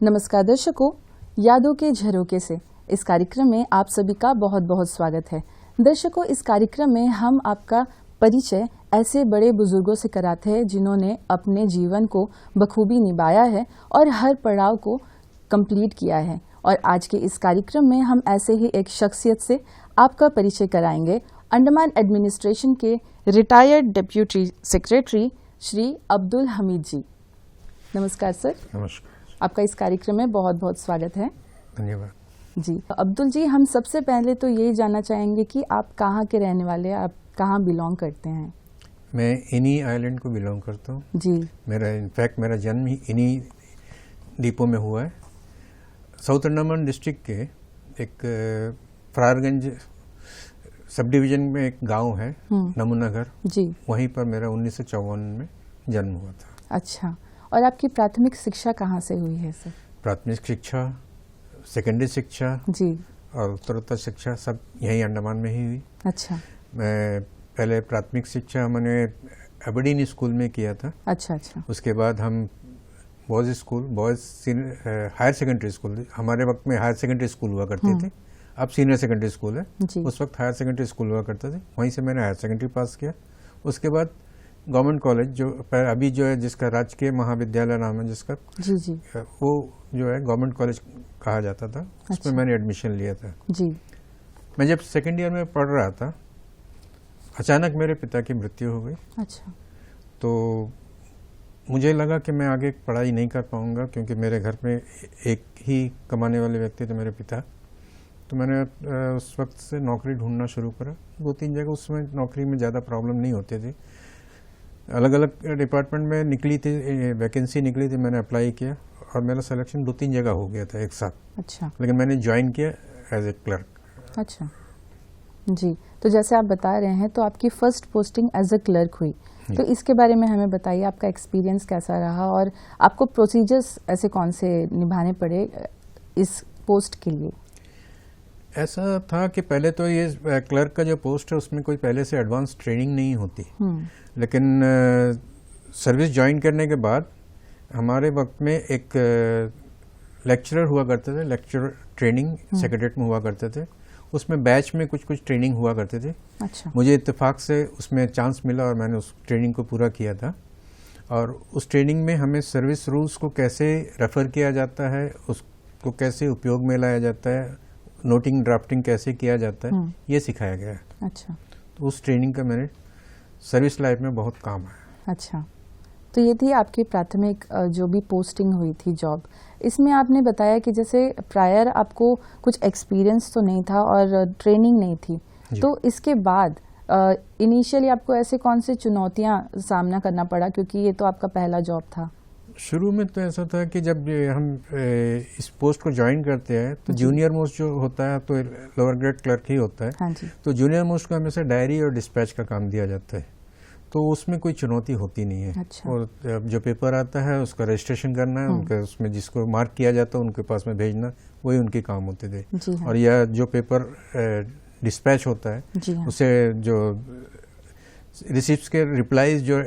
नमस्कार दर्शकों, यादों के झरोके से इस कार्यक्रम में आप सभी का बहुत बहुत स्वागत है। दर्शकों, इस कार्यक्रम में हम आपका परिचय ऐसे बड़े बुजुर्गों से कराते हैं जिन्होंने अपने जीवन को बखूबी निभाया है और हर पड़ाव को कंप्लीट किया है। और आज के इस कार्यक्रम में हम ऐसे ही एक शख्सियत से आपका परिचय कराएंगे, अंडमान एडमिनिस्ट्रेशन के retired deputy secretary Shri Abdul Hamid ji. नमस्कार सर। नमस्कार। आपका इस कार्यक्रम में बहुत बहुत स्वागत है। धन्यवाद जी। अब्दुल जी, हम सबसे पहले तो यही जानना चाहेंगे कि आप कहाँ के रहने वाले हैं, आप कहाँ बिलोंग करते हैं? मैं इनी आइलैंड को बिलोंग करता हूँ जी। इनफैक्ट मेरा जन्म ही इनी द्वीपों में हुआ है। साउथ अंडमान डिस्ट्रिक्ट के एक फरारगंज सब डिवीजन में एक गांव है नमूनागर जी, वहीं पर मेरा 1954 में जन्म हुआ था। अच्छा। और आपकी प्राथमिक शिक्षा कहाँ से हुई है सर? प्राथमिक शिक्षा, सेकेंडरी शिक्षा जी और उत्तरोत्तर शिक्षा सब यहीं अंडमान में ही हुई। अच्छा। मैं पहले प्राथमिक शिक्षा मैंने एबरडीन स्कूल में किया था। अच्छा अच्छा। उसके बाद हम boys school, higher secondary school, हमारे वक्त में हायर सेकेंडरी स्कूल हुआ करते थे, अब सीनियर सेकेंडरी स्कूल है, उस वक्त हायर सेकेंडरी स्कूल हुआ करते थे, वहीं से मैंने हायर सेकेंडरी पास किया। उसके बाद गवर्नमेंट कॉलेज जो अभी जो है, जिसका राजकीय महाविद्यालय नाम है जिसका, जी जी, वो जो है गवर्नमेंट कॉलेज कहा जाता था। अच्छा। उसमें मैंने एडमिशन लिया था जी। मैं जब सेकेंड ईयर में पढ़ रहा था, अचानक मेरे पिता की मृत्यु हो गई। अच्छा। तो मुझे लगा कि मैं आगे पढ़ाई नहीं कर पाऊंगा, क्योंकि मेरे घर में एक ही कमाने वाले व्यक्ति थे, मेरे पिता। तो मैंने उस वक्त से नौकरी ढूंढना शुरू करा। 2-3 जगह उस समय नौकरी में ज़्यादा प्रॉब्लम नहीं होती थी, अलग अलग डिपार्टमेंट में निकली थी, वैकेंसी निकली थी, मैंने अप्लाई किया और मेरा सिलेक्शन 2-3 जगह हो गया था एक साथ। अच्छा। लेकिन मैंने ज्वाइन किया एज ए क्लर्क। अच्छा जी। तो जैसे आप बता रहे हैं, तो आपकी first posting as a clerk हुई, तो इसके बारे में हमें बताइए, आपका एक्सपीरियंस कैसा रहा और आपको प्रोसीजर्स ऐसे कौन से निभाने पड़े इस पोस्ट के लिए? ऐसा था कि पहले तो ये क्लर्क का जो पोस्ट है उसमें कोई पहले से एडवांस ट्रेनिंग नहीं होती, लेकिन सर्विस ज्वाइन करने के बाद हमारे वक्त में एक लेक्चरर हुआ करते थे, लेक्चर ट्रेनिंग सेक्रेटरीट में हुआ करते थे। उसमें बैच में कुछ कुछ ट्रेनिंग हुआ करते थे। अच्छा। मुझे इत्तेफाक से उसमें चांस मिला और मैंने उस ट्रेनिंग को पूरा किया था। और उस ट्रेनिंग में हमें सर्विस रूल्स को कैसे रेफर किया जाता है, उसको कैसे उपयोग में लाया जाता है, नोटिंग ड्राफ्टिंग कैसे किया जाता है, ये सिखाया गया है। अच्छा। तो उस ट्रेनिंग का मेरे सर्विस लाइफ में बहुत काम आया। अच्छा। तो ये थी आपकी प्राथमिक जो भी पोस्टिंग हुई थी जॉब। इसमें आपने बताया कि जैसे प्रायर आपको कुछ एक्सपीरियंस तो नहीं था और ट्रेनिंग नहीं थी, तो इसके बाद इनिशियली आपको ऐसे कौन सी चुनौतियां सामना करना पड़ा, क्योंकि ये तो आपका पहला जॉब था? शुरू में तो ऐसा था कि जब हम इस पोस्ट को ज्वाइन करते हैं तो जूनियर मोस्ट जो होता है तो लोअर ग्रेड क्लर्क ही होता है। हाँ जी। तो जूनियर मोस्ट को हमेशा डायरी और डिस्पैच का काम दिया जाता है, तो उसमें कोई चुनौती होती नहीं है। अच्छा। और जो पेपर आता है उसका रजिस्ट्रेशन करना है, उनका उसमें जिसको मार्क किया जाता है उनके पास में भेजना, वही उनके काम होते थे। हाँ। और यह जो पेपर डिस्पैच होता है उसे जो रिसिप्ट्स के रिप्लाईज जो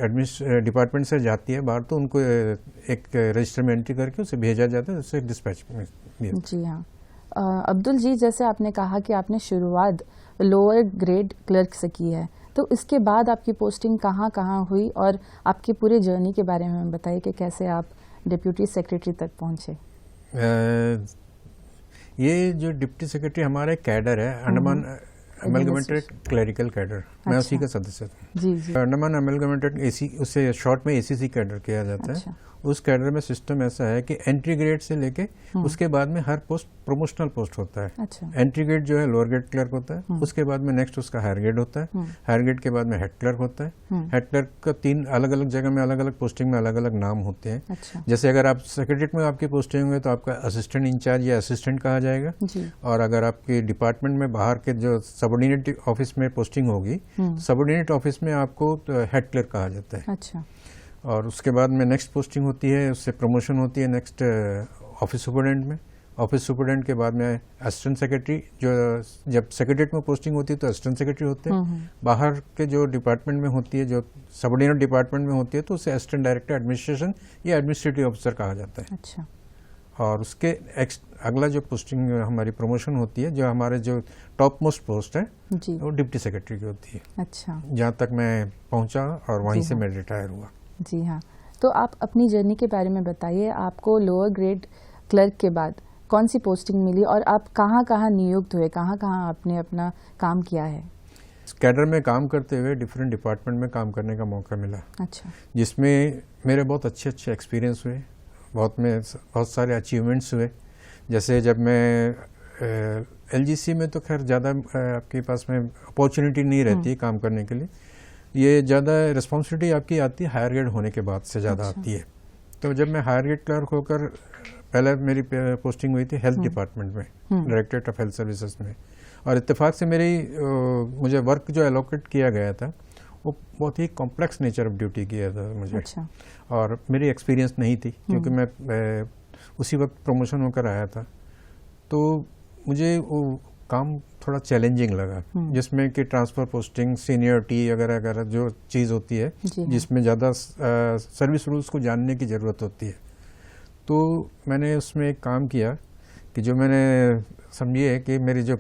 डिपार्टमेंट से जाती है बाहर, तो उनको एक रजिस्टर में एंट्री करके उसे भेजा जाता है, उसे डिस्पैच में दिया। जी हाँ। अब्दुल जी, जैसे आपने कहा कि आपने शुरुआत लोअर ग्रेड क्लर्क से की है, तो इसके बाद आपकी पोस्टिंग कहाँ कहाँ हुई और आपकी पूरी जर्नी के बारे में बताइए कि कैसे आप डिप्टी सेक्रेटरी तक पहुँचे? ये जो डिप्टी सेक्रेटरी हमारा कैडर है, अंडमान अमेलगमेंटेड क्लरिकल कैडर। अच्छा। मैं उसी का सदस्य था। जी जी। अंडमान अमेलगमेंटेड उसे शॉर्ट में एसीसी कैडर किया जाता है। उस कैडर में सिस्टम ऐसा है कि एंट्री ग्रेड से लेके उसके बाद में हर पोस्ट प्रोमोशनल पोस्ट होता है। अच्छा। एंट्री ग्रेड जो है लोअर ग्रेड क्लर्क होता है, उसके बाद में नेक्स्ट उसका हायर ग्रेड होता है, हायर ग्रेड के बाद में हेड क्लर्क होता है। हेड क्लर्क का 3 अलग अलग जगह में अलग अलग पोस्टिंग में अलग अलग नाम होते हैं। अच्छा। जैसे अगर आप सेक्रेटरीट में आपकी पोस्टिंग होंगे तो आपका असिस्टेंट इंचार्ज या असिस्टेंट कहा जाएगा, और अगर आपकी डिपार्टमेंट में बाहर के जो सबऑर्डिनेट ऑफिस में पोस्टिंग होगी, सबऑर्डिनेट ऑफिस में आपको हेड क्लर्क कहा जाता है। अच्छा। और उसके बाद में नेक्स्ट पोस्टिंग होती है, उससे प्रमोशन होती है नेक्स्ट ऑफिस सुपरडेंट में। ऑफिस सुपरडेंट के बाद में असिस्टेंट सेक्रेटरी, जो जब सेक्रेटरीट में पोस्टिंग होती है तो असिस्टेंट सेक्रेटरी होते हैं। बाहर के जो डिपार्टमेंट में होती है, जो सबऑर्डिनेट डिपार्टमेंट में होती है, तो उसे असिस्टेंट डायरेक्टर एडमिनिस्ट्रेशन या एडमिनिस्ट्रेटिव ऑफिसर कहा जाता है। अच्छा। और उसके अगला जो पोस्टिंग हमारी प्रमोशन होती है, जो हमारे जो टॉप मोस्ट पोस्ट है जी, वो डिप्टी सेक्रेटरी की होती है। अच्छा, जहाँ तक मैं पहुँचा और वहीं से हाँ, मैं रिटायर हुआ। जी हाँ। तो आप अपनी जर्नी के बारे में बताइए, आपको लोअर ग्रेड क्लर्क के बाद कौन सी पोस्टिंग मिली और आप कहाँ कहाँ नियुक्त हुए, कहाँ कहाँ आपने अपना काम किया है? कैडर में काम करते हुए डिफरेंट डिपार्टमेंट में काम करने का मौका मिला, अच्छा, जिसमें मेरे बहुत अच्छे अच्छे एक्सपीरियंस हुए, बहुत सारे अचीवमेंट्स हुए। जैसे जब मैं एलजीसी में तो खैर ज़्यादा आपके पास में अपॉर्चुनिटी नहीं रहती है काम करने के लिए, ये ज़्यादा रिस्पॉन्सिबिलिटी आपकी आती है हायर ग्रेड होने के बाद से ज़्यादा आती है। तो जब मैं हायर ग्रेड क्लर्क होकर पहले मेरी पोस्टिंग हुई थी हेल्थ डिपार्टमेंट में, डायरेक्टरेट ऑफ हेल्थ सर्विसेज में, और इत्तेफाक से मुझे वर्क जो एलोकेट किया गया था वो बहुत ही कॉम्प्लेक्स नेचर ऑफ ड्यूटी किया था मुझे। अच्छा, और मेरी एक्सपीरियंस नहीं थी क्योंकि मैं उसी वक्त प्रमोशन होकर आया था, तो मुझे वो काम थोड़ा चैलेंजिंग लगा, जिसमें कि ट्रांसफ़र पोस्टिंग, सीनियरिटी वगैरह वगैरह जो चीज़ होती है जिसमें ज़्यादा सर्विस रूल्स को जानने की ज़रूरत होती है। तो मैंने उसमें एक काम किया कि जो मैंने समझिए कि मेरी जो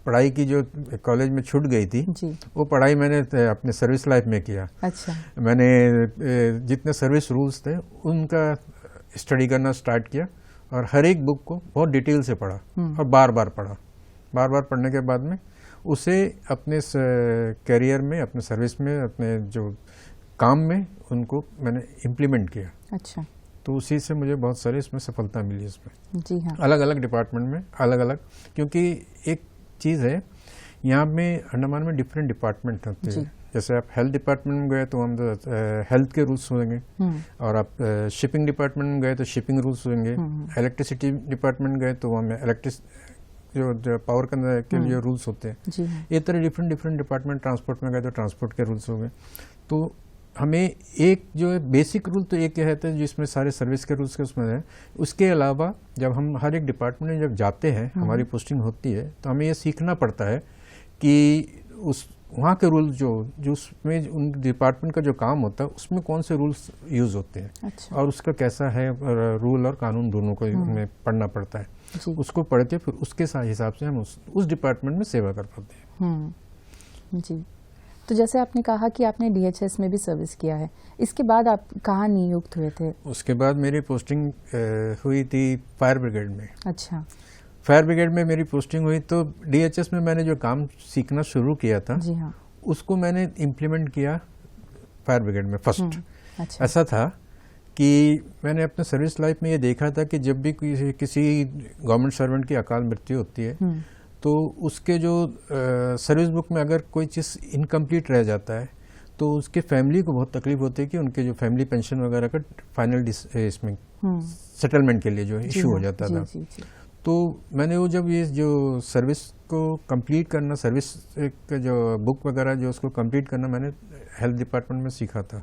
पढ़ाई की जो कॉलेज में छूट गई थी जी, वो पढ़ाई मैंने अपने सर्विस लाइफ में किया। अच्छा, मैंने जितने सर्विस रूल्स थे उनका स्टडी करना स्टार्ट किया और हर एक बुक को बहुत डिटेल से पढ़ा और बार बार पढ़ने के बाद में उसे अपने करियर में, अपने सर्विस में, अपने जो काम में उनको मैंने इम्प्लीमेंट किया। अच्छा, तो उसी से मुझे बहुत सारी इसमें सफलता मिली। इसमें जी हाँ, अलग अलग डिपार्टमेंट में अलग अलग, क्योंकि एक चीज़ है यहाँ में अंडमान में डिफरेंट डिपार्टमेंट होते हैं। जैसे आप हेल्थ डिपार्टमेंट में गए तो हम हेल्थ के रूल्स होंगे, और आप शिपिंग डिपार्टमेंट में गए तो शिपिंग रूल्स होंगे, इलेक्ट्रिसिटी डिपार्टमेंट गए तो वहाँ में जो पावर के लिए रूल्स होते हैं। ये तरह डिफरेंट डिपार्टमेंट, ट्रांसपोर्ट में गए तो ट्रांसपोर्ट के रूल्स हो गए। तो हमें एक जो है बेसिक रूल तो एक कहते हैं जिसमें सारे सर्विस के रूल्स के उसमें है। उसके अलावा जब हम हर एक डिपार्टमेंट में जब जाते हैं, हमारी पोस्टिंग होती है, तो हमें ये सीखना पड़ता है कि उस वहाँ के रूल जो उसमें उन डिपार्टमेंट का जो काम होता है उसमें कौन से रूल्स यूज़ होते हैं। अच्छा। और उसका कैसा है रूल और कानून दोनों को हमें पढ़ना पड़ता है। उसको पढ़ के फिर उसके हिसाब से हम उस डिपार्टमेंट में सेवा कर पाते हैं। जी, तो जैसे आपने कहा कि आपने डीएचएस में भी सर्विस किया है, इसके बाद आप कहाँ नियुक्त हुए थे? उसके बाद मेरी पोस्टिंग हुई थी फायर ब्रिगेड में। अच्छा, फायर ब्रिगेड में मेरी पोस्टिंग हुई तो डीएचएस में मैंने जो काम सीखना शुरू किया था, जी हाँ, उसको मैंने इम्प्लीमेंट किया फायर ब्रिगेड में फर्स्ट। अच्छा। ऐसा था कि मैंने अपने सर्विस लाइफ में ये देखा था कि जब भी किसी गवर्नमेंट सर्वेंट की अकाल मृत्यु होती है तो उसके जो सर्विस बुक में अगर कोई चीज़ इनकम्प्लीट रह जाता है तो उसके फैमिली को बहुत तकलीफ होती है कि उनके जो फैमिली पेंशन वगैरह का फाइनल इसमें सेटलमेंट के लिए जो इशू हो जाता था। तो मैंने वो जब ये जो सर्विस को कंप्लीट करना, सर्विस का जो बुक वगैरह जो उसको कंप्लीट करना मैंने हेल्थ डिपार्टमेंट में सीखा था,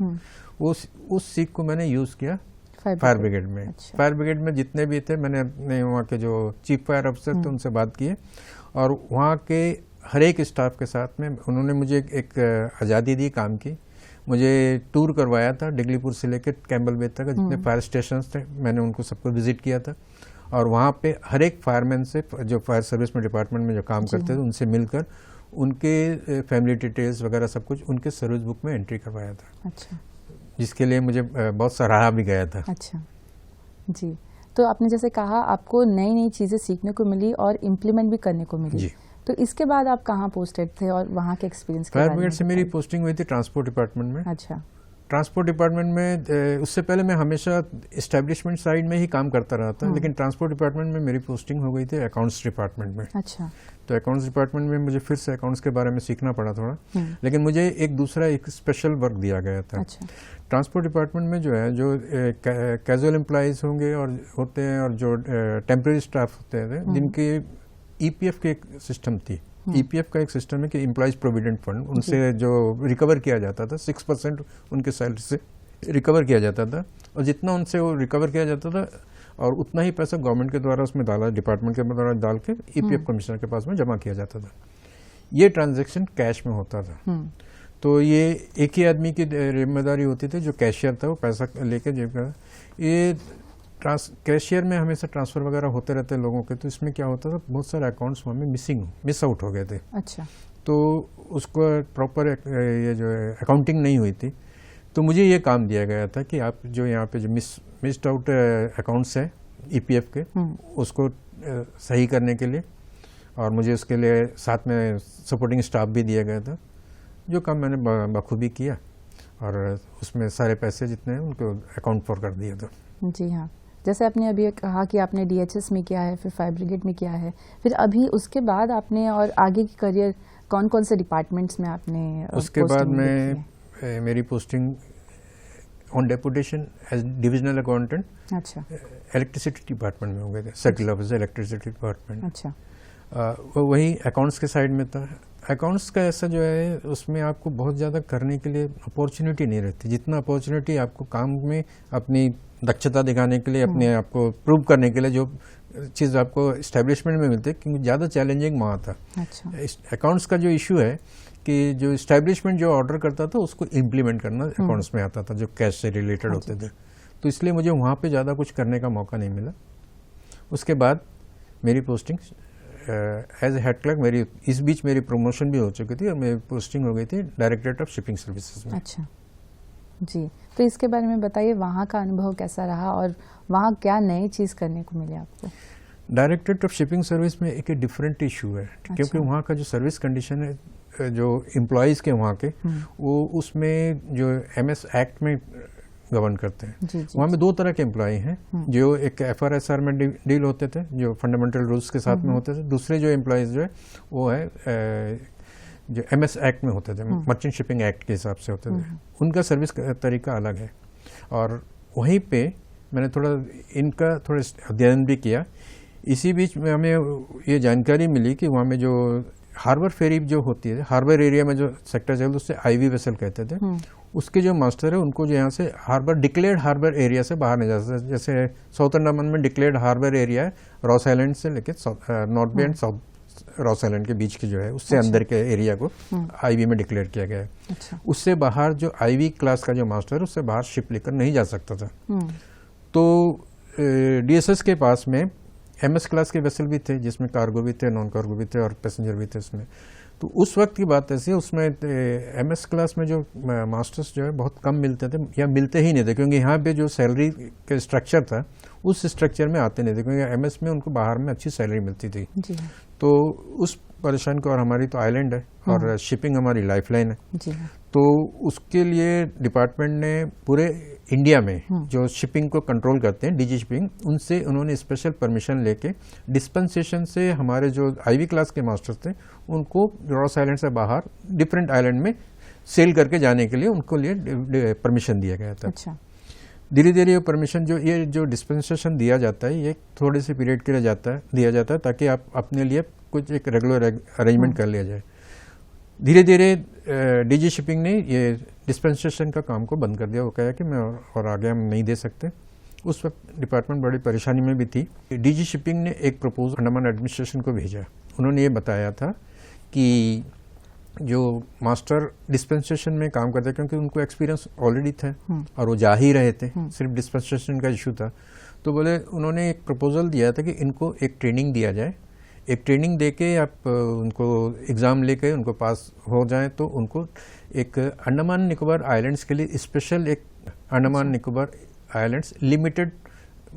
उस सीख को मैंने यूज़ किया फायर ब्रिगेड में। अच्छा। फायर ब्रिगेड में जितने भी थे मैंने अपने वहाँ के जो चीफ फायर ऑफिसर थे उनसे बात की और वहाँ के हर एक स्टाफ के साथ में उन्होंने मुझे एक आज़ादी दी काम की। मुझे टूर करवाया था डिगलीपुर से लेकर कैम्बल बेत तक जितने फायर स्टेशन थे, मैंने उनको सबको विजिट किया था और वहाँ पे हर एक फायरमैन से जो फायर सर्विस में डिपार्टमेंट में जो काम करते थे उनसे मिलकर उनके फैमिली डिटेल्स वगैरह सब कुछ उनके सर्विस बुक में एंट्री करवाया था। अच्छा। जिसके लिए मुझे बहुत सराहा भी गया था। अच्छा जी, तो आपने जैसे कहा आपको नई नई चीज़ें सीखने को मिली और इम्प्लीमेंट भी करने को मिली जी। तो इसके बाद आप कहाँ पोस्टेड थे और वहाँ के एक्सपीरियंस के बारे में? फायर ब्रिगेड से मेरी पोस्टिंग हुई थी ट्रांसपोर्ट डिपार्टमेंट में। अच्छा। ट्रांसपोर्ट डिपार्टमेंट में उससे पहले मैं हमेशा एस्टेब्लिशमेंट साइड में ही काम करता रहा था, लेकिन ट्रांसपोर्ट डिपार्टमेंट में मेरी पोस्टिंग हो गई थी अकाउंट्स डिपार्टमेंट में। अच्छा। तो अकाउंट्स डिपार्टमेंट में मुझे फिर से अकाउंट्स के बारे में सीखना पड़ा थोड़ा, लेकिन मुझे एक स्पेशल वर्क दिया गया था। अच्छा। ट्रांसपोर्ट डिपार्टमेंट में जो है जो कैजुअल एम्प्लॉइज होंगे और होते हैं और जो टेम्प्रेरी स्टाफ होते हैं जिनके ईपीएफ की एक सिस्टम थी। ईपीएफ का एक सिस्टम है कि एम्प्लॉइज प्रोविडेंट फंड, उनसे जो रिकवर किया जाता था 6% उनके सैलरी से रिकवर किया जाता था और जितना उनसे वो रिकवर किया जाता था और उतना ही पैसा गवर्नमेंट के द्वारा उसमें डाला, डिपार्टमेंट के द्वारा डाल के ईपीएफ कमिश्नर के पास में जमा किया जाता था। ये ट्रांजैक्शन कैश में होता था। तो ये एक ही आदमी की जिम्मेदारी होती थी, जो कैशियर था वो पैसा लेके जेब का। ये कैशियर में हमेशा ट्रांसफ़र वगैरह होते रहते हैं लोगों के, तो इसमें क्या होता था, बहुत सारे अकाउंट्स वहाँ में मिस आउट हो गए थे। अच्छा। तो उसको प्रॉपर ये जो अकाउंटिंग नहीं हुई थी, तो मुझे ये काम दिया गया था कि आप जो यहाँ पे जो मिस्ड आउट अकाउंट्स हैं ईपीएफ के, उसको सही करने के लिए, और मुझे उसके लिए साथ में सपोर्टिंग स्टाफ भी दिया गया था, जो काम मैंने बखूबी किया और उसमें सारे पैसे जितने हैं उनको अकाउंट फॉर कर दिया था। जी हाँ, जैसे आपने अभी कहा कि आपने डीएचएस में किया है, फिर फायर ब्रिगेड में किया है, फिर अभी उसके बाद आपने और आगे की करियर कौन कौन से डिपार्टमेंट्स में आपने? उसके बाद मैं मेरी posting on deputation as divisional accountant, अच्छा, इलेक्ट्रिसिटी डिपार्टमेंट में हो गए थे, सर्किल ऑफिसर इलेक्ट्रिसिटी डिपार्टमेंट। अच्छा, वही अकाउंट्स के साइड में था। अकाउंट्स का ऐसा जो है, उसमें आपको बहुत ज़्यादा करने के लिए अपॉर्चुनिटी नहीं रहती, जितना अपॉर्चुनिटी आपको काम में अपनी दक्षता दिखाने के लिए, अपने आप को प्रूव करने के लिए जो चीज़ आपको इस्टेब्लिशमेंट में मिलती है, क्योंकि ज़्यादा चैलेंजिंग वहाँ था। अच्छा। अकाउंट्स का जो इशू है कि जो इस्टेब्लिशमेंट जो ऑर्डर करता था उसको इम्प्लीमेंट करना अकाउंट्स में आता था, जो कैश से रिलेटेड होते थे, तो इसलिए मुझे वहाँ पे ज़्यादा कुछ करने का मौका नहीं मिला। उसके बाद मेरी posting as a head clerk, मेरी इस बीच मेरी प्रमोशन भी हो चुकी थी और मेरी पोस्टिंग हो गई थी डायरेक्टरेट ऑफ शिपिंग सर्विसेज में। अच्छा जी, तो इसके बारे में बताइए, वहाँ का अनुभव कैसा रहा और वहाँ क्या नई चीज़ करने को मिली आपको? डायरेक्टरेट ऑफ शिपिंग सर्विस में एक डिफरेंट इशू है। अच्छा। क्योंकि वहाँ का जो सर्विस कंडीशन है, जो एम्प्लॉयज़ के वहाँ के, वो उसमें जो एमएस एक्ट में गवर्न करते हैं। वहाँ में दो तरह के एम्प्लॉय हैं, जो एक एफआरएसआर में डील होते थे, जो फंडामेंटल रूल्स के साथ में होते थे। दूसरे जो एम्प्लॉयज़ जो है वो है जो एमएस एक्ट में होते थे, मर्चेंट शिपिंग एक्ट के हिसाब से होते थे। उनका सर्विस तरीका अलग है, और वहीं पे मैंने थोड़ा इनका थोड़ा अध्ययन भी किया। इसी बीच में हमें ये जानकारी मिली कि वहाँ में जो हार्बर फेरी जो होती है, हार्बर एरिया में जो सेक्टर चलता है उससे आईवी वेसल कहते थे, उसके जो मास्टर है उनको जो यहाँ से हार्बर डिक्लेयर्ड हार्बर एरिया से बाहर नहीं जा सकते। जैसे साउथ अंडमान में डिक्लेयर्ड हार्बर एरिया है, रॉस आइलैंड से लेके North Bay and South Ross Island के बीच के जो है, उससे अंदर के एरिया को आईवी में डिक्लेयर किया गया है। अच्छा। उससे बाहर जो आईवी क्लास का जो मास्टर है उससे बाहर शिप लेकर नहीं जा सकता था। तो डीएसएस के पास में एमएस क्लास के वेसल भी थे, जिसमें कार्गो भी थे, नॉन कार्गो भी थे और पैसेंजर भी थे उसमें। तो उस वक्त की बात ऐसी है, उसमें एमएस क्लास में जो मास्टर्स जो है बहुत कम मिलते थे या मिलते ही नहीं थे, क्योंकि यहाँ पे जो सैलरी का स्ट्रक्चर था उस स्ट्रक्चर में आते नहीं थे, क्योंकि एमएस में उनको बाहर में अच्छी सैलरी मिलती थी। तो उस परेशान को, और हमारी तो आइलैंड है और शिपिंग हमारी लाइफलाइन है, तो उसके लिए डिपार्टमेंट ने पूरे इंडिया में जो शिपिंग को कंट्रोल करते हैं, डीजी शिपिंग, उनसे उन्होंने स्पेशल परमिशन लेके डिस्पेंसेशन से हमारे जो आईवी क्लास के मास्टर्स थे उनको रॉस आइलैंड से बाहर डिफरेंट आइलैंड में सेल करके जाने के लिए उनको लिए परमिशन दिया गया था। अच्छा। धीरे धीरे ये परमिशन ये जो डिस्पेंसेशन दिया जाता है, ये थोड़े से पीरियड के लिए दिया जाता है ताकि आप अपने लिए कुछ एक रेगुलर अरेंजमेंट कर लिया जाए। धीरे धीरे डीजी शिपिंग ने ये डिस्पेंसेशन का काम को बंद कर दिया। वो कहा कि मैं और आगे हम नहीं दे सकते। उस वक्त डिपार्टमेंट बड़ी परेशानी में भी थी। डीजी शिपिंग ने एक प्रपोजल अंडमान एडमिनिस्ट्रेशन को भेजा। उन्होंने ये बताया था कि जो मास्टर डिस्पेंसेशन में काम करते, क्योंकि उनको एक्सपीरियंस ऑलरेडी था और वो जा ही रहे थे, सिर्फ डिस्पेंसेशन का इशू था, तो बोले उन्होंने एक प्रपोजल दिया था कि इनको एक ट्रेनिंग दिया जाए। एक ट्रेनिंग देके आप उनको एग्ज़ाम लेके उनको पास हो जाएं तो उनको एक अंडमान निकोबार आइलैंड्स के लिए स्पेशल एक Andaman Nicobar islands limited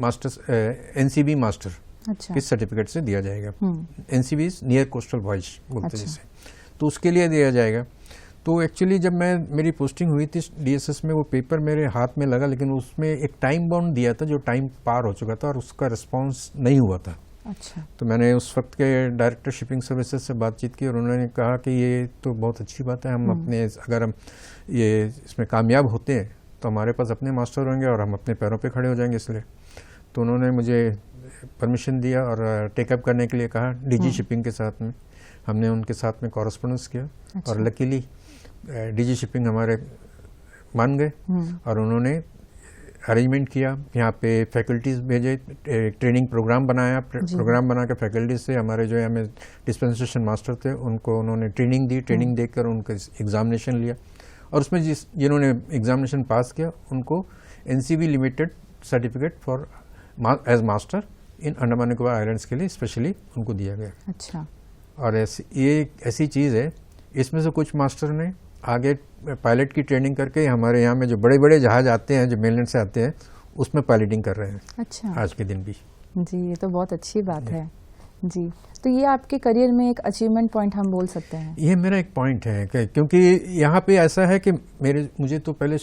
masters NCB master के सर्टिफिकेट से दिया जाएगा। एनसीबी नियर कोस्टल वॉयज बोलते हैं जैसे, तो उसके लिए दिया जाएगा। तो एक्चुअली जब मेरी पोस्टिंग हुई थी डीएसएस में, वो पेपर मेरे हाथ में लगा, लेकिन उसमें एक टाइम बाउंड दिया था जो टाइम पार हो चुका था और उसका रिस्पॉन्स नहीं हुआ था। अच्छा। तो मैंने उस वक्त के डायरेक्टर शिपिंग सर्विसेज से बातचीत की और उन्होंने कहा कि ये तो बहुत अच्छी बात है, हम अपने अगर हम ये इसमें कामयाब होते हैं तो हमारे पास अपने मास्टर होंगे और हम अपने पैरों पे खड़े हो जाएंगे, इसलिए तो उन्होंने मुझे परमिशन दिया और टेकअप करने के लिए कहा डीजी शिपिंग के साथ में। हमने उनके साथ में कॉरेस्पॉन्डेंस किया। अच्छा। और लकीली डीजी शिपिंग हमारे मान गए और उन्होंने अरेंजमेंट किया, यहाँ पे फैकल्टीज़ भेजे, ट्रेनिंग प्रोग्राम बनाया, प्रोग्राम बना के फैकल्टीज से हमारे जो है हमें डिस्पेंसेशन मास्टर थे उनको उन्होंने ट्रेनिंग दी। ट्रेनिंग देकर उनका एग्जामिनेशन लिया और उसमें जिन्होंने एग्जामिनेशन पास किया उनको NCB limited certificate for as master in Andaman Nicobar islands के लिए स्पेशली उनको दिया गया। अच्छा। और ये ऐसी चीज़ है, इसमें से कुछ मास्टर ने आगे पायलट की ट्रेनिंग करके हमारे यहाँ में जो बड़े बड़े जहाज आते हैं, जो मेनलैंड से आते हैं, उसमें पायलटिंग कर रहे हैं। अच्छा। आज के दिन भी। जी, ये तो बहुत अच्छी बात है। जी, तो ये आपके करियर में एक अचीवमेंट पॉइंट हम बोल सकते हैं। ये मेरा एक पॉइंट है क्योंकि यहाँ पे ऐसा है कि मुझे तो पहले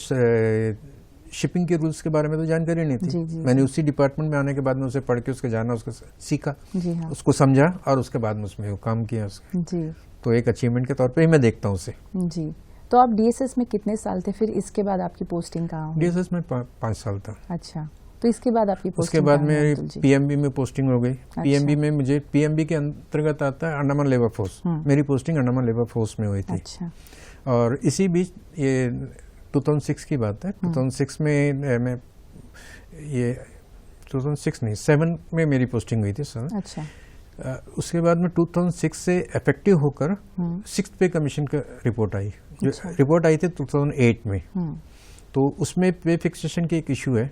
शिपिंग के रूल्स के बारे में तो जानकारी नहीं थी। जी, मैंने उसी डिपार्टमेंट में आने के बाद में उसे पढ़ के उसके जाना, उसको सीखा, जी हाँ। उसको समझा और उसके बाद में उसमें काम किया। जी, तो एक अचीवमेंट के तौर पे ही मैं देखता हूँ उसे। जी, तो आप डीएसएस में कितने साल थे, फिर इसके बाद आपकी पोस्टिंग कहाँ हुई? डीएसएस में 5 साल था। अच्छा, तो इसके बाद आपकी पोस्टिंग? उसके बाद मेरी पीएमबी में पोस्टिंग हो गई। अच्छा। पीएमबी में मुझे, पीएमबी के अंतर्गत आता है अंडमान लेबर फोर्स, मेरी पोस्टिंग अंडमान लेबर फोर्स में हुई थी। अच्छा। और इसी बीच ये 2006 की बात है, 2006 में मैं ये 2006 नहीं 7 में मेरी पोस्टिंग हुई थी सर। अच्छा। उसके बाद में 2006 से इफेक्टिव होकर 6th पे कमीशन का रिपोर्ट आई। जो रिपोर्ट आई थी 2008 में, तो उसमें पे फिक्सेशन की एक इशू है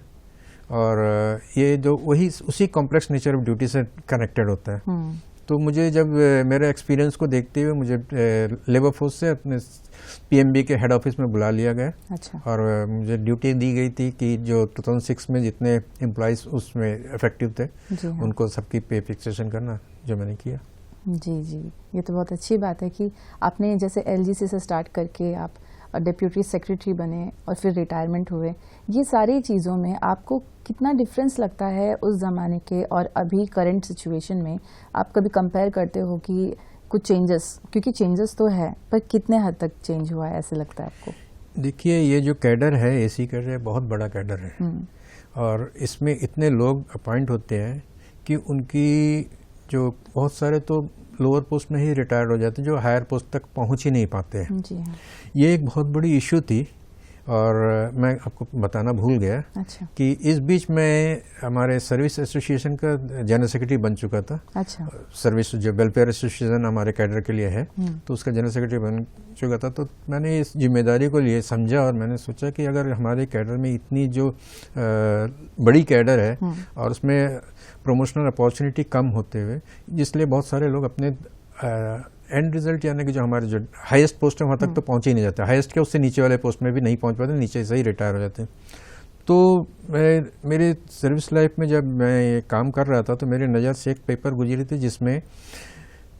और ये जो वही उसी कॉम्प्लेक्स नेचर ऑफ ड्यूटी से कनेक्टेड होता है। तो मुझे जब मेरे एक्सपीरियंस को देखते हुए मुझे लेबर फोर्स से अपने पीएमबी के हेड ऑफिस में बुला लिया गया। अच्छा। और मुझे ड्यूटी दी गई थी कि जो 2006 में जितने एम्प्लॉइज उसमें इफेक्टिव थे, हाँ। उनको सबकी पे फिक्सेशन करना, जो मैंने किया। जी जी, ये तो बहुत अच्छी बात है कि आपने जैसे एलजीसी से स्टार्ट करके आप डिप्यूटी सेक्रेटरी बने और फिर रिटायरमेंट हुए। ये सारी चीज़ों में आपको कितना डिफरेंस लगता है उस ज़माने के और अभी करंट सिचुएशन में? आप कभी कंपेयर करते हो कि कुछ चेंजेस, क्योंकि चेंजेस तो है, पर कितने हद तक चेंज हुआ है ऐसे लगता है आपको? देखिए, ये जो कैडर है, एसी कैडर बहुत बड़ा कैडर है और इसमें इतने लोग अपॉइंट होते हैं कि उनकी जो बहुत सारे तो लोअर पोस्ट में ही रिटायर्ड हो जाते हैं, जो हायर पोस्ट तक पहुंच ही नहीं पाते हैं। जी हाँ। ये एक बहुत बड़ी इशू थी और मैं आपको बताना भूल गया। अच्छा। कि इस बीच में हमारे सर्विस एसोसिएशन का जनरल सेक्रेटरी बन चुका था। अच्छा। सर्विस जो वेलफेयर एसोसिएशन हमारे कैडर के लिए है, तो उसका जनरल सेक्रेटरी बन चुका था। तो मैंने इस जिम्मेदारी को लिए समझा और मैंने सोचा कि अगर हमारे कैडर में इतनी जो बड़ी कैडर है और उसमें प्रमोशनल अपॉर्चुनिटी कम होते हुए, इसलिए बहुत सारे लोग अपने एंड रिजल्ट यानी कि जो हमारे जो हाईएस्ट पोस्ट है वहाँ तक तो पहुँच ही नहीं जाते, हाईएस्ट के उससे नीचे वाले पोस्ट में भी नहीं पहुँच पाते, नीचे से ही रिटायर हो जाते हैं। तो मेरे सर्विस लाइफ में जब मैं ये काम कर रहा था तो मेरी नज़र से एक पेपर गुजरी थी जिसमें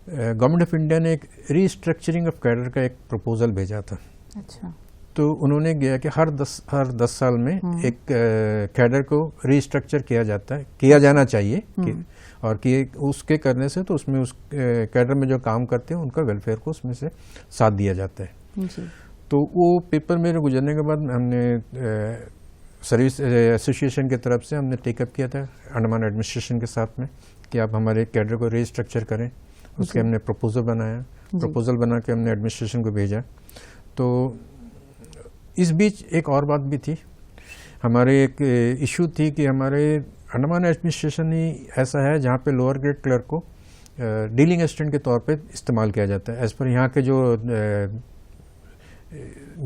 गवर्नमेंट ऑफ इंडिया ने एक रीस्ट्रक्चरिंग ऑफ कैडर का एक प्रपोजल भेजा था। अच्छा। तो उन्होंने किया कि हर 10 साल में एक कैडर को रीस्ट्रक्चर किया जाना चाहिए और कि उसके करने से तो उसमें उस कैडर में जो काम करते हैं उनका वेलफेयर को उसमें से साथ दिया जाता है। जी। तो वो पेपर मेरे गुजरने के बाद हमने सर्विस एसोसिएशन की तरफ से हमने टेकअप किया था अंडमान एडमिनिस्ट्रेशन के साथ में कि आप हमारे कैडर को रीस्ट्रक्चर करें। उसके हमने प्रपोजल बनाया, प्रपोजल बना के हमने एडमिनिस्ट्रेशन को भेजा। तो इस बीच एक और बात भी थी, हमारे एक इशू थी कि हमारे अंडमान एडमिनिस्ट्रेशन ही ऐसा है जहाँ पे लोअर ग्रेड क्लर्क को डीलिंग असिस्टेंट के तौर पे इस्तेमाल किया जाता है एज पर यहाँ के जो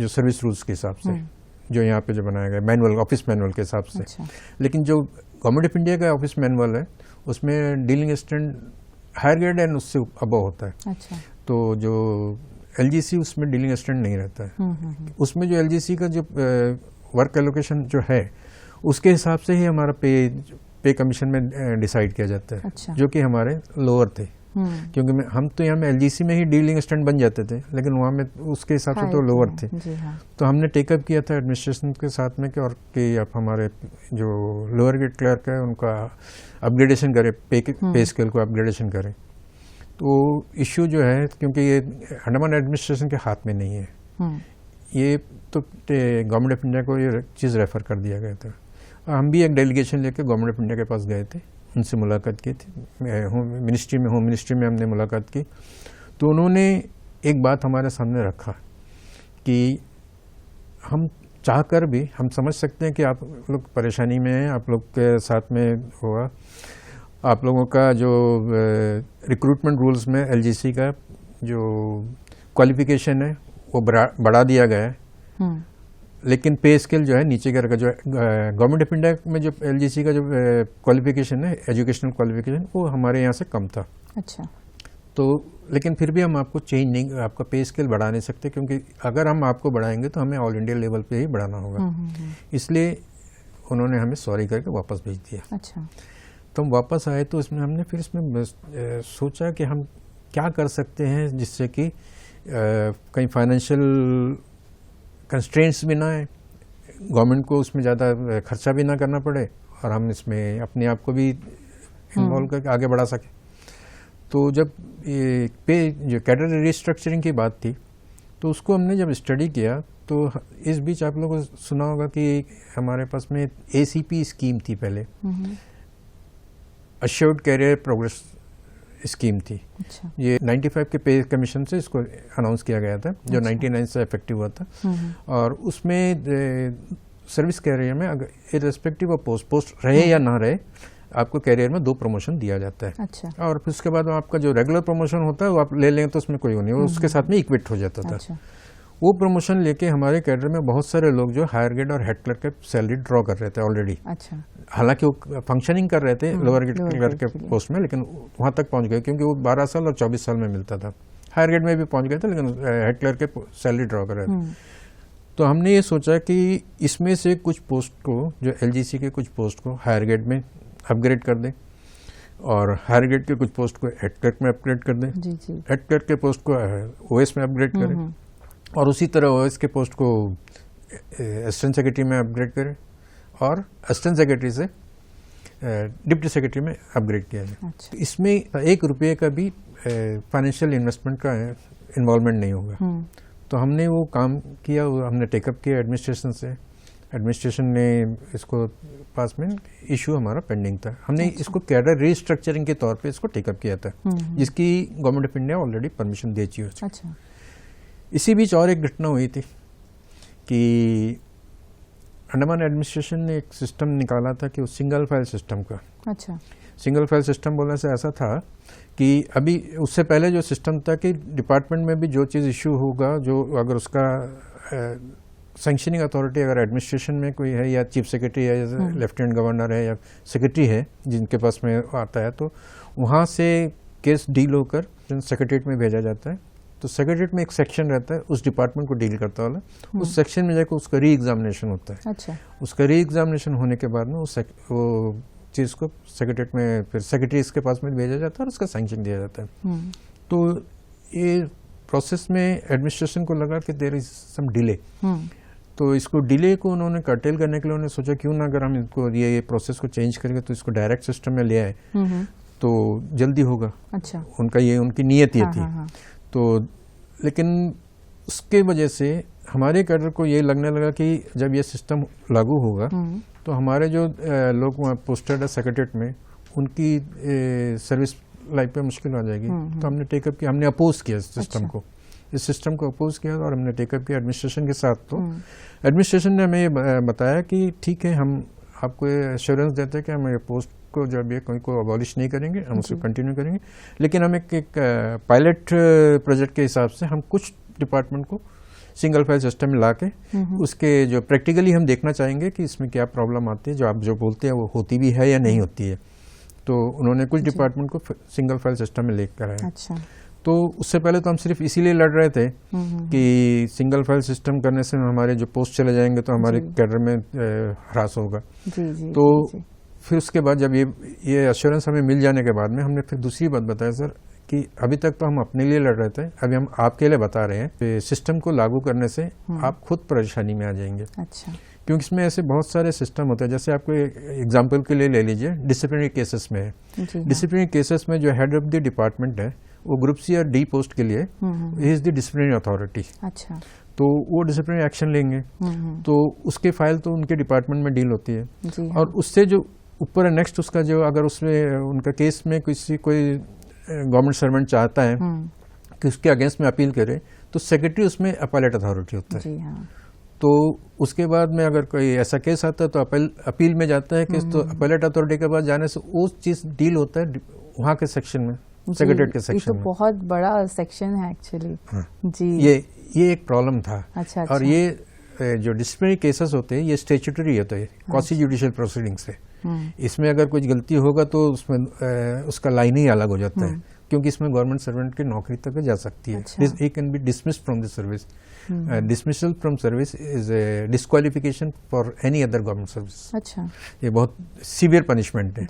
सर्विस रूल्स के हिसाब से, जो यहाँ पे जो बनाया गया मैनुअल, ऑफिस मैनुअल के हिसाब से। अच्छा। लेकिन जो गवर्नमेंट ऑफ इंडिया का ऑफिस मैनुअल है उसमें dealing assistant higher grade and उससे अबव होता है। अच्छा। तो जो एलजीसी उसमें डीलिंग असिस्टेंट नहीं रहता है। उसमें जो एलजीसी का जो वर्क एलोकेशन जो है उसके हिसाब से ही हमारा पे कमीशन में डिसाइड किया जाता है। अच्छा। जो कि हमारे लोअर थे, क्योंकि हम तो यहाँ में एलजीसी में ही डीलिंग असिस्टेंट बन जाते थे, लेकिन वहाँ में उसके हिसाब से तो लोअर थे। हाँ। तो हमने टेकअप किया था एडमिनिस्ट्रेशन के साथ में कि आप हमारे जो लोअर ग्रेड क्लर्क है उनका अपग्रेडेशन करें, पे स्केल को अपग्रेडेशन करें। तो इश्यू जो है, क्योंकि ये अंडमान एडमिनिस्ट्रेशन के हाथ में नहीं है, ये तो गवर्नमेंट ऑफ इंडिया को ये चीज़ रेफर कर दिया गया था। हम भी एक डेलीगेशन लेके गवर्नमेंट ऑफ इंडिया के पास गए थे, उनसे मुलाकात की थी, होम मिनिस्ट्री में हमने मुलाकात की। तो उन्होंने एक बात हमारे सामने रखा कि हम चाहकर भी हम समझ सकते हैं कि आप लोग परेशानी में हैं, आप लोग के साथ में होगा, आप लोगों का जो रिक्रूटमेंट रूल्स में एलजीसी का जो क्वालिफिकेशन है वो बढ़ा दिया गया है। लेकिन पे स्केल जो है नीचे का जो गवर्नमेंट ऑफ इंडिया में जो LGC का जो क्वालिफिकेशन है, एजुकेशनल क्वालिफिकेशन, वो हमारे यहाँ से कम था। अच्छा। तो लेकिन फिर भी हम आपको चेंज नहीं, आपका पे स्केल बढ़ा नहीं सकते, क्योंकि अगर हम आपको बढ़ाएंगे तो हमें ऑल इंडिया लेवल पे ही बढ़ाना होगा। इसलिए उन्होंने हमें सॉरी करके वापस भेज दिया। अच्छा। तो हम वापस आए तो इसमें हमने फिर इसमें सोचा कि हम क्या कर सकते हैं जिससे कि कहीं फाइनेंशियल कंस्ट्रेंट्स भी ना आए, गवर्नमेंट को उसमें ज़्यादा खर्चा भी ना करना पड़े, और हम इसमें अपने आप को भी इन्वॉल्व करके आगे बढ़ा सकें। तो जब ये जो कैडर रिस्ट्रक्चरिंग की बात थी, तो उसको हमने जब स्टडी किया, तो इस बीच आप लोगों को सुना होगा कि हमारे पास में ACP स्कीम थी पहले, अश्योर्ड कैरियर प्रोग्रेस स्कीम थी। अच्छा। ये 95 के पे कमीशन से इसको अनाउंस किया गया था, जो 99 से इफेक्टिव हुआ था। और उसमें सर्विस कैरियर में अगर इररेस्पेक्टिव ऑफ पोस्ट रहे या ना रहे, आपको कैरियर में 2 प्रमोशन दिया जाता है। अच्छा। और फिर उसके बाद आपका जो रेगुलर प्रमोशन होता है वो आप ले लें तो उसमें कोई नहीं, वो उसके साथ में इक्विट हो जाता था। अच्छा। वो प्रमोशन लेके हमारे कैडर में बहुत सारे लोग जो हायर ग्रेड और हेड क्लर्क के सैलरी ड्रॉ कर रहे थे ऑलरेडी। अच्छा। हालांकि वो फंक्शनिंग कर रहे थे लोअर ग्रेड क्लर्क के पोस्ट में, लेकिन वहां तक पहुंच गए क्योंकि वो 12 साल और 24 साल में मिलता था। हायर ग्रेड में भी पहुंच गए थे, लेकिन हेड क्लर्क के सैलरी ड्रॉ कर रहे थे। तो हमने ये सोचा कि इसमें से कुछ पोस्ट को, जो LGC के कुछ पोस्ट को हायर ग्रेड में अपग्रेड कर दें, और हायर ग्रेड के कुछ पोस्ट को हेड क्लर्क में अपग्रेड कर दें। हेड क्लर्क के पोस्ट को OS में अपग्रेड करें, और उसी तरह OS के पोस्ट को असिस्टेंट सेक्रेटरी में अपग्रेड करें, और असिस्टेंट सेक्रेटरी से डिप्टी सेक्रेटरी में अपग्रेड किया जाए। अच्छा। इसमें 1 रुपये का भी फाइनेंशियल इन्वेस्टमेंट का इन्वॉल्वमेंट नहीं होगा। तो हमने वो काम किया, हमने टेकअप किया एडमिनिस्ट्रेशन से। एडमिनिस्ट्रेशन ने इसको पास में इशू हमारा पेंडिंग था। हमने इसको कैडर रीस्ट्रक्चरिंग के तौर पे इसको टेकअप किया था, जिसकी government of India already permission दे चुकी है। अच्छा। इसी बीच और एक घटना हुई थी कि अंडमान एडमिनिस्ट्रेशन ने एक सिस्टम निकाला था कि वो सिंगल फाइल सिस्टम का। अच्छा। सिंगल फाइल सिस्टम बोलने से ऐसा था कि अभी उससे पहले जो सिस्टम था कि डिपार्टमेंट में भी जो चीज़ इशू होगा, जो अगर उसका सैंक्शनिंग अथॉरिटी अगर एडमिनिस्ट्रेशन में कोई है, या चीफ सेक्रेटरी है, या लेफ्टिनेंट गवर्नर है, या सेक्रेटरी है जिनके पास में आता है, तो वहाँ से केस डील होकर सेक्रेटरीट में भेजा जाता है। तो सेक्रेटरीट में एक सेक्शन रहता है उस डिपार्टमेंट को डील करता वाला, उस सेक्शन में जाकर उसका री एग्जामिनेशन होता है। अच्छा। उसका री एग्जामिनेशन होने के बाद में वो चीज़ को सेक्रेटरीट में फिर सेक्रेटरी के पास में भेजा जाता है और उसका सैंक्शन दिया जाता है। तो ये प्रोसेस में एडमिनिस्ट्रेशन को लगा कि देयर इज सम डिले, तो इसको डिले को उन्होंने कर्टेल करने के लिए उन्होंने सोचा क्यों ना अगर हम इनको ये प्रोसेस को चेंज करेंगे तो इसको डायरेक्ट सिस्टम में ले आए तो जल्दी होगा। अच्छा। उनकी नीयत ये थी। तो लेकिन उसके वजह से हमारे कैडर को ये लगने लगा कि जब ये सिस्टम लागू होगा तो हमारे जो लोग पोस्टेड है सेक्रेटरीट में, उनकी सर्विस लाइफ पे मुश्किल आ जाएगी। तो हमने टेकअप किया, हमने अपोज किया इस सिस्टम को, इस सिस्टम को अपोज किया और हमने टेकअप किया एडमिनिस्ट्रेशन के साथ। तो एडमिनिस्ट्रेशन ने हमें ये बताया कि ठीक है, हम आपको एश्योरेंस देते हैं कि हम ये पोस्ट को जब ये कोई को अबॉलिश नहीं करेंगे, हम उसको कंटिन्यू करेंगे, लेकिन हम एक पायलट प्रोजेक्ट के हिसाब से हम कुछ डिपार्टमेंट को सिंगल फाइल सिस्टम में ला के उसके जो प्रैक्टिकली हम देखना चाहेंगे कि इसमें क्या प्रॉब्लम आती है, जो आप जो बोलते हैं वो होती भी है या नहीं होती है। तो उन्होंने कुछ डिपार्टमेंट को सिंगल फाइल सिस्टम में लेकर आया। अच्छा। तो उससे पहले तो हम सिर्फ इसीलिए लड़ रहे थे कि सिंगल फाइल सिस्टम करने से हमारे जो पोस्ट चले जाएंगे तो हमारे कैडर में ह्रास होगा। तो फिर उसके बाद जब ये एश्योरेंस हमें मिल जाने के बाद में हमने फिर दूसरी बात बताया सर कि अभी तक तो हम अपने लिए लड़ रहे थे, अभी हम आपके लिए बता रहे हैं कि सिस्टम को लागू करने से आप खुद परेशानी में आ जाएंगे। अच्छा। क्योंकि इसमें ऐसे बहुत सारे सिस्टम होते हैं, जैसे आपको एग्जाम्पल के लिए ले लीजिए, डिसिप्लिनरी केसेस में है। डिसिप्लिनरी केसेस में जो हेड ऑफ द डिपार्टमेंट है वो ग्रुप सी और डी पोस्ट के लिए he is the disciplinary authority. अच्छा। तो वो डिसिप्लिनरी एक्शन लेंगे तो उसके फाइल तो उनके डिपार्टमेंट में डील होती है। और उससे जो ऊपर नेक्स्ट उसका जो अगर उसमें उनका केस में कोई गवर्नमेंट सर्वेंट चाहता है कि उसके अगेंस्ट में अपील करे तो सेक्रेटरी उसमें अपीलेट अथॉरिटी होता है। जी हाँ। तो उसके बाद में अगर कोई ऐसा केस आता है तो अपील में जाता है केस, तो अपीलेट अथॉरिटी के पास जाने से वो चीज डील होता है वहाँ के सेक्शन में, सेक्रेटरीट के सेक्शन में। तो बहुत बड़ा सेक्शन है एक्चुअली। हाँ। जी। ये एक प्रॉब्लम था। अच्छा। और ये जो डिसिप्लिनरी केसेस होते हैं ये स्टेचुटरी होते हैं, क्वासी जुडिशियल प्रोसीडिंग्स है। इसमें अगर कुछ गलती होगा तो उसमें उसका लाइन ही अलग हो जाता है, क्योंकि इसमें गवर्नमेंट सर्वेंट की नौकरी तक जा सकती है। He can be dismissed from the service. Dismissal from service is a disqualification for any other government service. अच्छा, ये बहुत सीवियर पनिशमेंट है।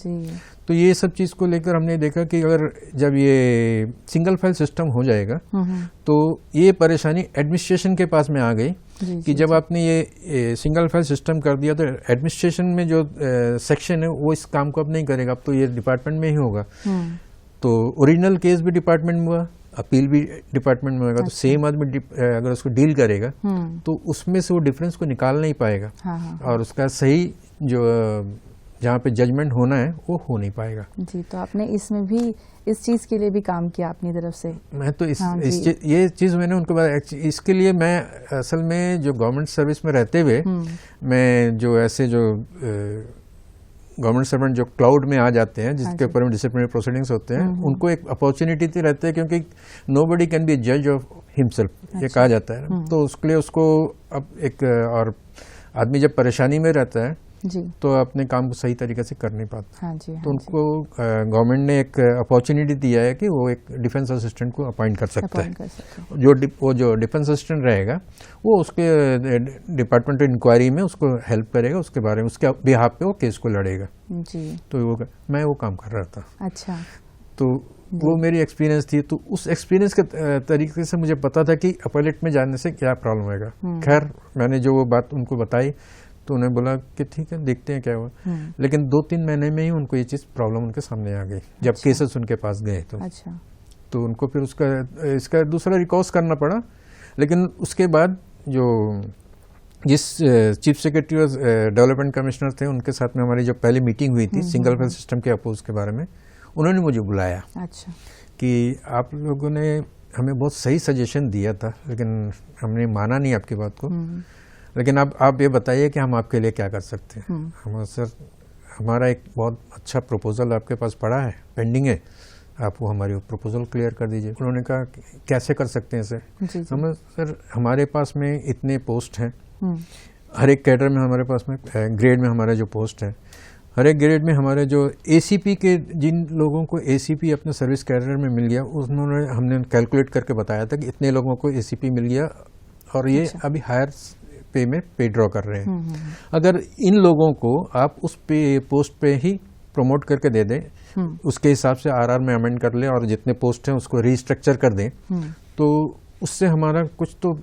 तो ये सब चीज़ को लेकर हमने देखा कि अगर जब ये सिंगल फाइल सिस्टम हो जाएगा तो ये परेशानी एडमिनिस्ट्रेशन के पास में आ गई कि जब आपने ये सिंगल फाइल सिस्टम कर दिया तो एडमिनिस्ट्रेशन में जो सेक्शन है वो इस काम को अब नहीं करेगा, अब तो ये डिपार्टमेंट में ही होगा। तो ओरिजिनल केस भी डिपार्टमेंट में हुआ, अपील भी डिपार्टमेंट में होगा। तो सेम आदमी अगर उसको डील करेगा तो उसमें से वो डिफरेंस को निकाल नहीं पाएगा और उसका सही जो जहाँ पे जजमेंट होना है वो हो नहीं पाएगा। जी, तो आपने इसमें भी इस चीज़ के लिए भी काम किया अपनी तरफ से? मैं तो ये चीज़ मैंने उनको बताया। इसके लिए मैं असल में जो गवर्नमेंट सर्विस में रहते हुए मैं जो ऐसे जो गवर्नमेंट सर्वेंट जो क्लाउड में आ जाते हैं जिसके ऊपर में डिसिप्लिनरी प्रोसीडिंग्स होते हैं उनको एक अपॉर्चुनिटी तो रहती है, क्योंकि नोबडी कैन बी जज ऑफ हिमसेल्फ, ये कहा जाता है। तो उसके लिए उसको अब एक और आदमी जब परेशानी में रहता है जी, तो अपने काम को सही तरीके से कर नहीं पाता। हाँ जी, हाँ तो उनको गवर्नमेंट ने एक अपॉर्चुनिटी दिया है कि वो एक डिफेंस असिस्टेंट को अपॉइंट कर सकता है। वो जो डिफेंस असिस्टेंट रहेगा वो उसके डिपार्टमेंट इंक्वायरी में उसको हेल्प करेगा, उसके बारे में उसके बिहाफ पे वो केस को लड़ेगा जी। तो मैं वो काम कर रहा था। अच्छा, तो वो मेरी एक्सपीरियंस थी। तो उस एक्सपीरियंस के तरीके से मुझे पता था कि अपीलेट में जाने से क्या प्रॉब्लम होगा। खैर मैंने जो वो बात उनको बताई तो उन्हें बोला कि ठीक है देखते हैं क्या हुआ। लेकिन 2-3 महीने में ही उनको ये चीज़ प्रॉब्लम उनके सामने आ गई जब केसेस उनके पास गए। तो अच्छा, तो उनको फिर इसका दूसरा रिकॉर्स करना पड़ा। लेकिन उसके बाद जो जिस चीफ सेक्रेटरी और डेवलपमेंट कमिश्नर थे उनके साथ में हमारी जो पहली मीटिंग हुई थी सिंगल फाइल सिस्टम के अपोज के बारे में, उन्होंने मुझे बुलाया। अच्छा, कि आप लोगों ने हमें बहुत सही सजेशन दिया था लेकिन हमने माना नहीं आपकी बात को, लेकिन अब आप ये बताइए कि हम आपके लिए क्या कर सकते हैं। हम सर हमारा एक बहुत अच्छा प्रपोजल आपके पास पड़ा है, पेंडिंग है, आप वो हमारी प्रपोजल क्लियर कर दीजिए। उन्होंने कहा कैसे कर सकते हैं सर? हम सर हमारे पास में इतने पोस्ट हैं, हर एक कैडर में हमारे पास में ग्रेड में हमारे जो पोस्ट है, हर एक ग्रेड में हमारे जो एसीपी के जिन लोगों को एसीपी अपने सर्विस कैडर में मिल गया हमने कैलकुलेट करके बताया था कि इतने लोगों को एसीपी मिल गया और ये अभी हायर पे में पे ड्रॉ कर रहे हैं। अगर इन लोगों को आप उस पोस्ट पे ही प्रमोट करके दे दें, उसके हिसाब से आरआर में अमेंड कर लें और जितने पोस्ट हैं उसको रीस्ट्रक्चर कर दें, तो उससे हमारा कुछ तो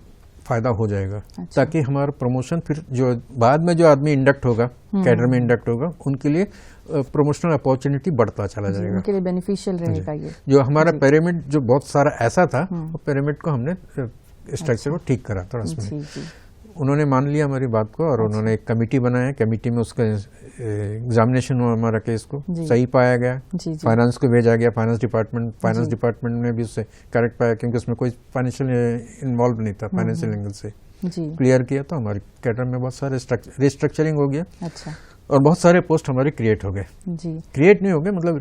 फायदा हो जाएगा। अच्छा। ताकि हमारा प्रमोशन फिर जो बाद में जो आदमी इंडक्ट होगा, कैडर में इंडक्ट होगा, उनके लिए प्रमोशनल अपॉर्चुनिटी बढ़ता चला जाएगा, उनके लिए बेनिफिशियल रहेगा। ये जो हमारा पिरामिड जो बहुत सारा ऐसा था, वो पिरामिड को हमने स्ट्रक्चर को ठीक करा थोड़ा इसमें। उन्होंने मान लिया हमारी बात को और उन्होंने एक कमेटी बनाया, कमेटी में उसका एग्जामिनेशन हुआ, हमारा केस को सही पाया गया, फाइनेंस को भेजा गया, फाइनेंस डिपार्टमेंट ने भी उससे करेक्ट पाया, क्योंकि उसमें कोई फाइनेंशियल इन्वॉल्व नहीं था, फाइनेंशियल एंगल से क्लियर किया। तो हमारे कैडर में बहुत सारे रिस्ट्रक्चरिंग हो गया। अच्छा। और बहुत सारे पोस्ट हमारे क्रिएट हो गए। क्रिएट नहीं हो गए, मतलब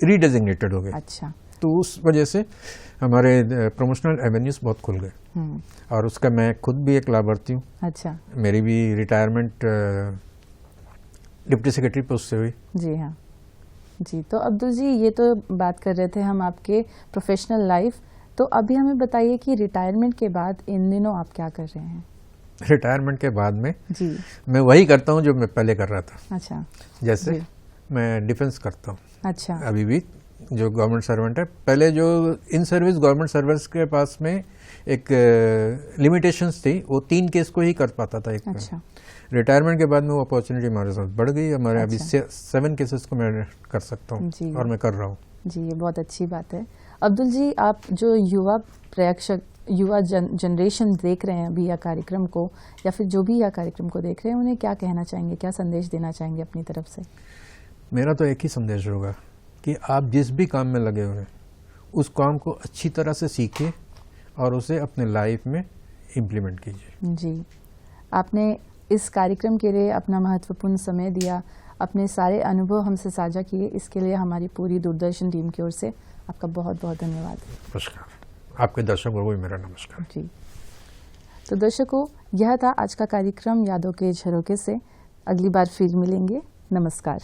रीडेजिग्नेटेड हो गए। अच्छा। तो उस वजह से हमारे प्रमोशनल एवेन्यूज बहुत खुल गए और उसका मैं खुद भी एक लाभार्थी हूँ। अच्छा। मेरी भी रिटायरमेंट डिप्टी सेक्रेटरी पोस्ट से हुई। जी हाँ जी। तो अब्दुल जी, ये तो बात कर रहे थे हम आपके प्रोफेशनल लाइफ, तो अभी हमें बताइए कि रिटायरमेंट के बाद इन दिनों आप क्या कर रहे हैं? रिटायरमेंट के बाद में जी मैं वही करता हूँ जो मैं पहले कर रहा था। अच्छा। जैसे मैं डिफेंस करता हूँ। अच्छा। अभी भी जो गवर्नमेंट सर्वेंट है, पहले जो इन सर्विस गवर्नमेंट सर्विस के पास में एक लिमिटेशंस थी, वो 3 केस को ही कर पाता था एक। अच्छा। रिटायरमेंट के बाद में वो अपॉर्चुनिटी हमारे साथ बढ़ गई, हमारे अभी 7 केसेस को मैं कर सकता हूँ और मैं कर रहा हूँ। जी, ये बहुत अच्छी बात है। अब्दुल जी, आप जो युवा प्रेक्षक, युवा जनरेशन देख रहे हैं अभी यह कार्यक्रम को, या फिर जो भी यह कार्यक्रम को देख रहे हैं, उन्हें क्या कहना चाहेंगे, क्या संदेश देना चाहेंगे अपनी तरफ से? मेरा तो एक ही संदेश होगा कि आप जिस भी काम में लगे हुए हैं उस काम को अच्छी तरह से सीखिए और उसे अपने लाइफ में इम्प्लीमेंट कीजिए। जी, आपने इस कार्यक्रम के लिए अपना महत्वपूर्ण समय दिया, अपने सारे अनुभव हमसे साझा किए, इसके लिए हमारी पूरी दूरदर्शन टीम की ओर से आपका बहुत बहुत धन्यवाद। नमस्कार। आपके दर्शकों को भी मेरा नमस्कार। जी, तो दर्शकों, यह था आज का कार्यक्रम यादों के झरोखे से। अगली बार फिर मिलेंगे। नमस्कार।